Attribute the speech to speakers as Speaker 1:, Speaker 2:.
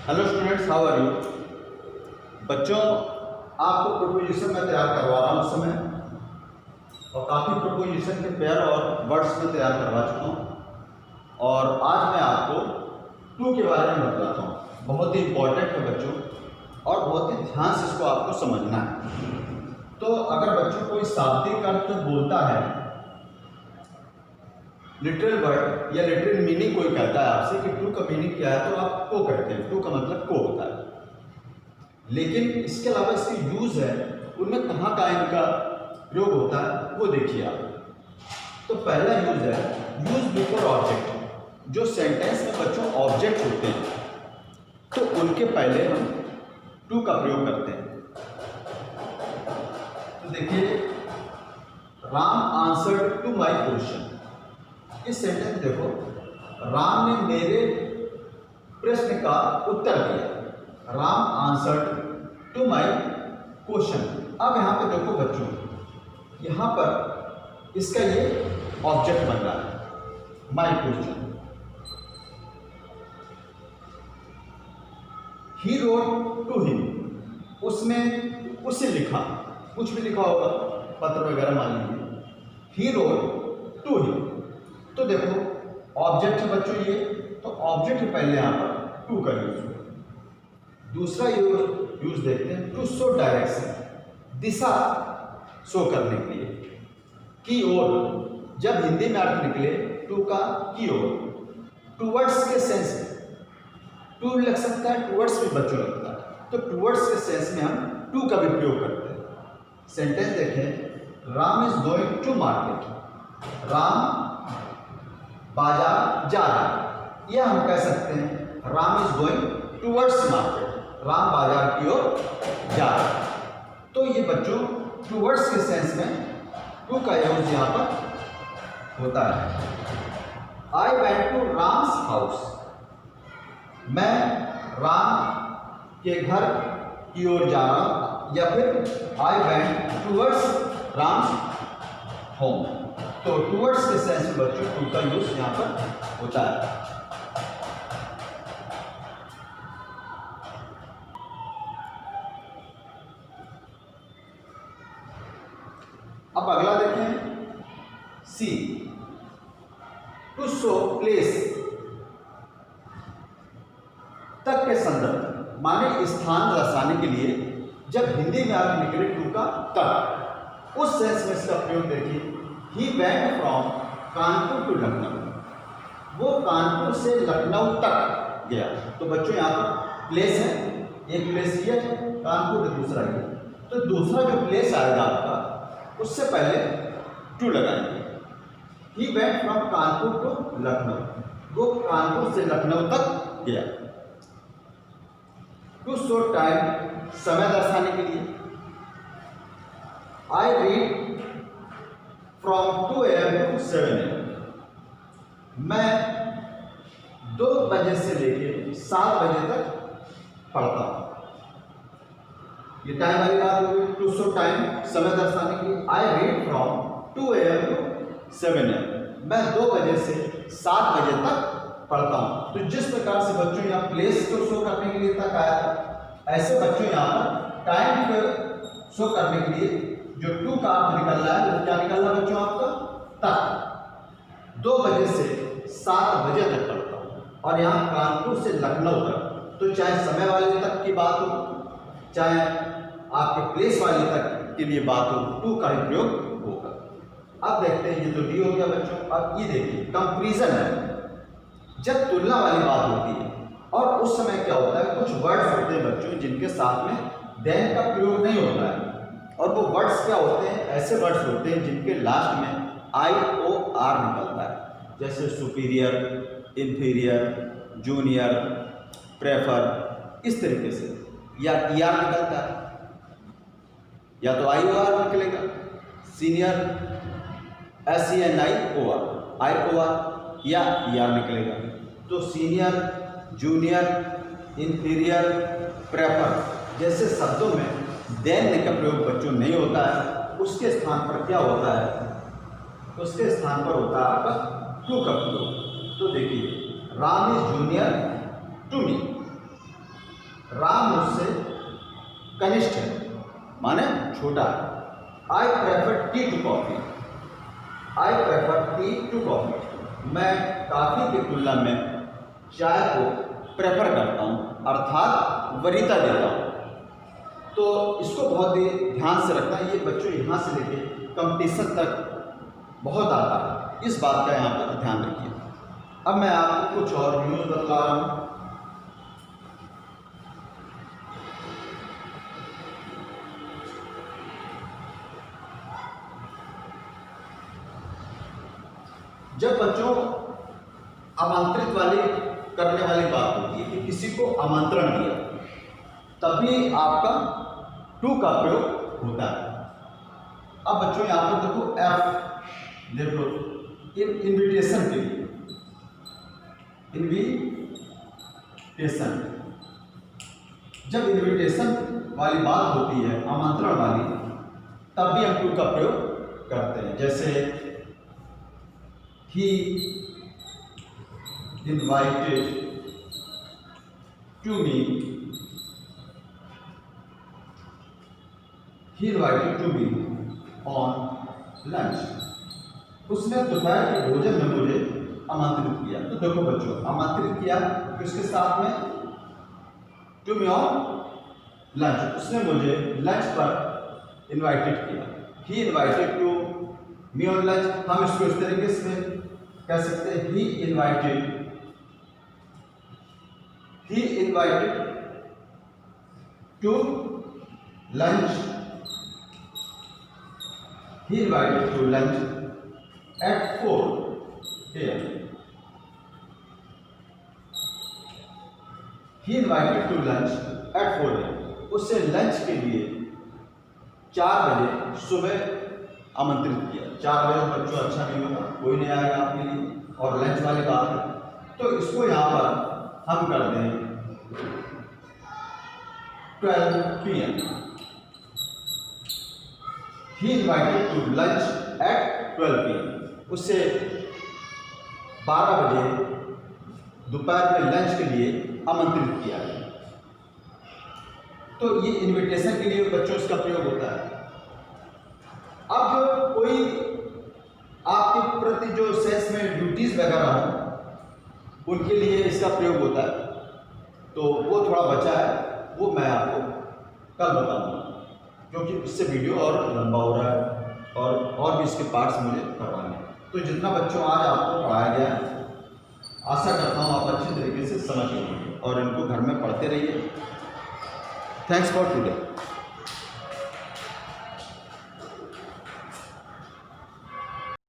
Speaker 1: Hello students, how are you. बच्चों, आपको proposition में तैयार करवा रहा हूँ उस समय, और काफ़ी प्रोपोजिशन के पेयर और वर्ड्स में तैयार करवा चुका हूँ। और आज मैं आपको टू के बारे में बताता हूँ। बहुत ही इम्पोर्टेंट है बच्चों, और बहुत ही ध्यान से इसको आपको समझना है। तो अगर बच्चों कोई शाब्दिक अर्थ बोलता है, लिटरल वर्ड या लिटरल मीनिंग कोई कहता है आपसे कि टू का मीनिंग क्या है, तो आप को कहते हैं। टू का मतलब को होता है। लेकिन इसके अलावा इसकी यूज है, उनमें कहाँ का इनका प्रयोग होता है वो देखिए आप। तो पहला यूज है यूज बिफोर ऑब्जेक्ट। जो सेंटेंस में बच्चों ऑब्जेक्ट होते हैं तो उनके पहले हम टू का प्रयोग करते हैं। तो देखिए, Ram answered to my question. इस सेंटेंस देखो, राम ने मेरे प्रश्न का उत्तर दिया। Ram answered to my question. अब यहाँ पे देखो बच्चों, यहाँ पर इसका ये ऑब्जेक्ट बन रहा है, my question. He wrote to him, उसने उसे लिखा, कुछ भी लिखा होगा, पत्र वगैरह मान लीजिए। He wrote to him. तो देखो ऑब्जेक्ट है बच्चों ये, तो ऑब्जेक्ट पहले यहाँ पर टू का यूज हुआ। दूसरा यूज देखते हैं, टू शो डायरेक्शन, दिशा शो करने के लिए। की ओर, जब हिंदी में अर्थ निकले टू का की ओर, टूवर्ड्स के सेंस में टू लग सकता है, टूवर्ड्स भी बच्चों लगता है, तो टूवर्ड्स के सेंस में हम टू का भी प्रयोग करते हैं। सेंटेंस देखें, Ram is going to market. Ram बाजार जा रहा है, यह हम कह सकते हैं Ram is going towards market. Ram बाजार की ओर जा रहा है। तो ये बच्चों टूवर्ड्स के सेंस में टू का यूज यहाँ पर होता है। I went to Ram's house. मैं राम के घर की ओर जा रहा हूँ, या फिर I went towards Ram's home. तो टूवर्ड्स के सेंस में बच्चों टू का यूज यहाँ पर होता है। अब अगला देखें, सी, टू शो प्लेस, तक के संदर्भ, माने स्थान दर्शाने के लिए जब हिंदी में अर्थ निकले टू का तक, उस सेंस में इसका प्रयोग देखिए। He went from Kanpur to Lucknow. वो कानपुर से लखनऊ तक गया। तो बच्चों यहाँ पर प्लेस है, एक प्लेस ये है, कानपुर है दूसरा ये। तो दूसरा जो प्लेस आएगा आपका, उससे पहले टू लगाएंगे। He went from Kanpur to Lucknow, वो कानपुर से लखनऊ तक गया। टू शो टाइम, समय दर्शाने के लिए। I read from 2 AM to 7 AM। मैं 2 बजे से लेके 7 बजे तक पढ़ता हूँ। ये टाइम वाली बात हो गई। टू शो टाइम, समय दर्शाने के लिए। I read from 2 AM to 7 AM। मैं 2 बजे से 7 बजे तक पढ़ता हूँ। तो जिस प्रकार से बच्चों यहाँ प्लेस को शो करने के लिए तक आया था, ऐसे बच्चों यहाँ पर टाइम को शो करने के लिए जो टू का अर्थ निकल रहा है, वो क्या निकल रहा है बच्चों आपका, तक। 2 बजे से 7 बजे तक पढ़ता हूँ, और यहाँ कानपुर से लखनऊ तक। तो चाहे समय वाले तक की बात हो, चाहे आपके प्लेस वाले तक के लिए बात हो, टू का ही प्रयोग होगा। अब देखते हैं, ये तो डी हो गया बच्चों। अब ये देखिए, कंपैरिजन है, जब तुलना वाली बात होती है, और उस समय क्या होता है, कुछ वर्ड्स होते हैं बच्चों जिनके साथ में देन का प्रयोग नहीं होता है। और वो वर्ड्स क्या होते हैं, ऐसे वर्ड्स होते हैं जिनके लास्ट में IOR निकलता है, जैसे सुपीरियर, इंफीरियर, जूनियर, प्रेफर, इस तरीके से। या ER निकलता है, या तो IOR निकलेगा, सीनियर SENIOR, IOR, या ER निकलेगा। तो सीनियर, जूनियर, इंफीरियर, प्रेफर जैसे शब्दों में देन का प्रयोग बच्चों नहीं होता है। उसके स्थान पर क्या होता है, उसके स्थान पर होता है आपका टू का प्रयोग। तो देखिए, Ram is junior to me. Ram मुझसे कनिष्ठ है, माने छोटा है। I prefer tea to coffee. I prefer tea to coffee. मैं कॉफी की तुलना में चाय को प्रेफर करता हूँ, अर्थात वरीयता देता हूँ। तो इसको बहुत ही ध्यान से रखना है। ये बच्चों यहाँ से लेके कंपटीशन तक बहुत आता है, इस बात का यहाँ पर ध्यान रखिए। अब मैं आपको कुछ और न्यूज़ बतला रहा हूँ। जब बच्चों आमंत्रित वाली करने वाली बात होती है कि किसी को आमंत्रण दिया, तभी आपका टू का प्रयोग होता है। अब बच्चों यहाँ पर देखो एफ, देखो इनविटेशन के लिए, इनविटेशन, जब इनविटेशन वाली बात होती है, आमंत्रण वाली, तब भी हम टू का प्रयोग करते हैं। जैसे he invited to me, he invited to me on lunch। उसने दोपहर के भोजन में मुझे आमंत्रित किया। तो देखो बच्चों, आमंत्रित किया किसके साथ में, टू मी ऑन लंच, उसने मुझे लंच पर इनवाइटेड किया। He invited to me on lunch, हम इसको इस तरीके से कह सकते हैं, he invited to lunch, he invited to lunch at 4 PM। He invited to lunch at 4 AM। उससे लंच के लिए 4 बजे सुबह आमंत्रित किया। 4 बजे बच्चों अच्छा नहीं होगा, कोई नहीं आएगा आपके लिए, और लंच वाली बात है, तो इसको यहाँ पर हम कर दें 12 PM। He invited to lunch at 12 PM। उससे 12 बजे दोपहर में लंच के लिए आमंत्रित किया गया। तो ये इनविटेशन के लिए बच्चों इसका प्रयोग होता है। अब कोई आपके प्रति जो सेल्स में ड्यूटीज वगैरह हो, उनके लिए इसका प्रयोग होता है। तो वो थोड़ा बचा है, वो मैं आपको कल बताऊंगा, क्योंकि इससे वीडियो और लंबा हो रहा है और भी इसके पार्ट्स मुझे करवाने हैं। तो जितना बच्चों आज आपको पढ़ाया गया है, आशा करता हूँ आप अच्छे तरीके से समझ लेंगे और इनको घर में पढ़ते रहिए। Thanks for today.